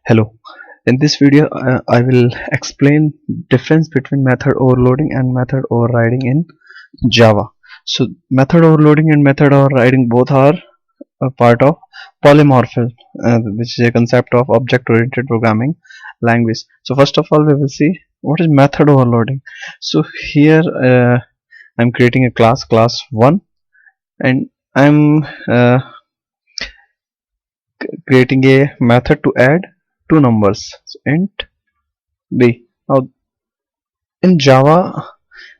Hello. In this video, I will explain difference between method overloading and method overriding in Java. So, method overloading and method overriding both are a part of polymorphism, which is a concept of object-oriented programming language. So, first of all, we will see what is method overloading. So, here I'm creating a class 1, and I'm creating a method to add two numbers. So, int b. Now, in Java,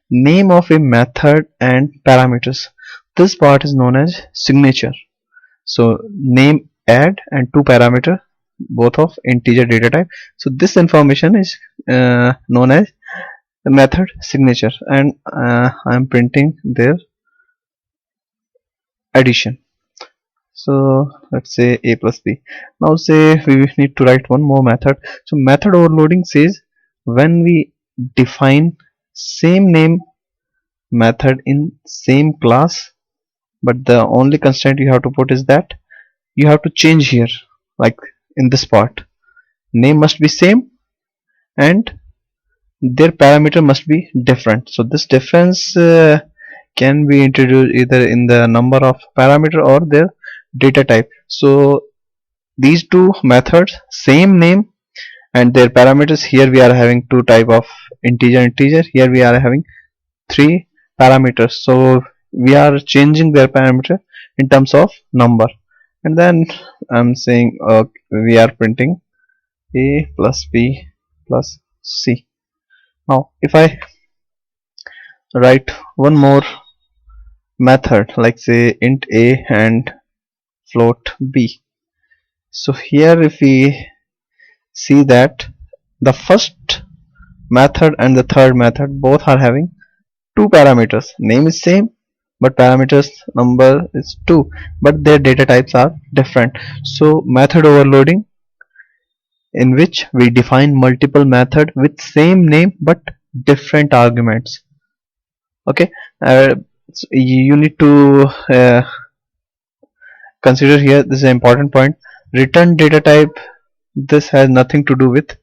name of a method and parameters. This part is known as signature. So name add and two parameter, both of integer data type. So this information is known as the method signature, and I'm printing their addition. So let's say a plus b. Now say we need to write one more method. So method overloading says when we define same name method in same class, but the only constraint you have to put is that you have to change here, like in this part, name must be same and their parameter must be different. So this difference can be introduced either in the number of parameter or their data type. So these two methods, same name and their parameters, here we are having two type of integer, here we are having three parameters. So we are changing their parameter in terms of number, and then I'm saying we are printing a plus b plus c. Now if I write one more method, like say int a and float b, so here if we see that the first method and the third method both are having two parameters, name is same but parameters number is 2, but their data types are different. So method overloading, in which we define multiple method with same name but different arguments. Okay, so you need to consider here, this is an important point, return data type. This has nothing to do with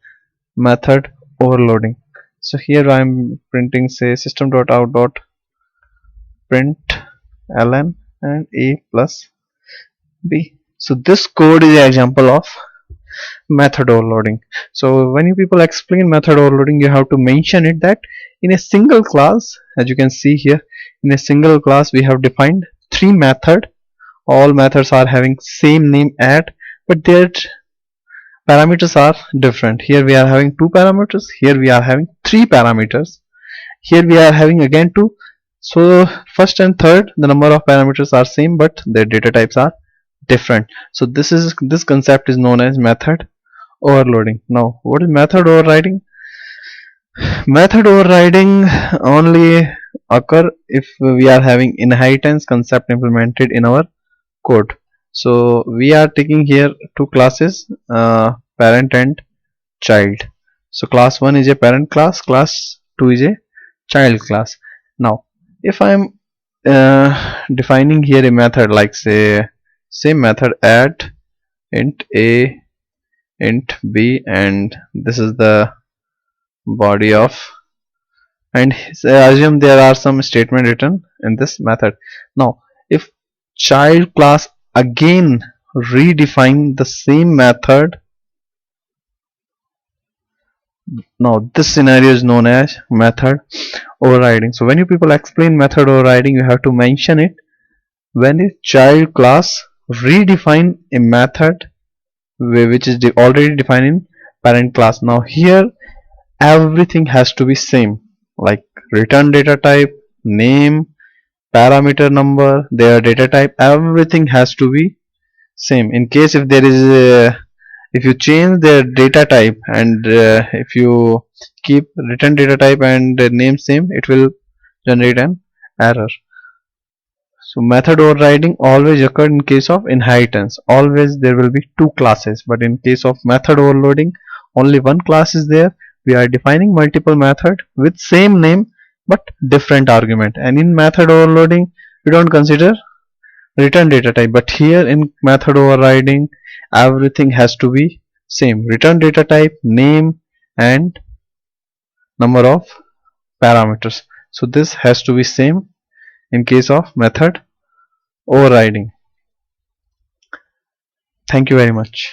method overloading. So here I am printing say system.out.println and a plus b. So this code is an example of method overloading. So when you people explain method overloading, you have to mention it that in a single class, as you can see here, in a single class we have defined three method. All methods are having same name add, but their parameters are different. Here we are having two parameters, here we are having three parameters, here we are having again two. So first and third, the number of parameters are same but their data types are different. So this concept is known as method overloading. Now what is method overriding? Method overriding only occur if we are having inheritance concept implemented in our code. So we are taking here two classes, parent and child. So class 1 is a parent class, class 2 is a child class. Now if I am defining here a method, like say same method add int a int b, and this is the body of, and assume there are some statement written in this method. Now if child class again redefine the same method, now this scenario is known as method overriding. So when you people explain method overriding, you have to mention it when a child class redefine a method which is already defined in parent class. Now here everything has to be same, like return data type, name, parameter number, their data type, everything has to be same. In case if there is if you change their data type and if you keep return data type and name same, it will generate an error. So method overriding always occur in case of inheritance. Always there will be two classes, but in case of method overloading, only one class is there. We are defining multiple method with same name but different argument. And in method overloading, we don't consider return data type, but here in method overriding, everything has to be same, return data type, name, and number of parameters. So this has to be same in case of method overriding. Thank you very much.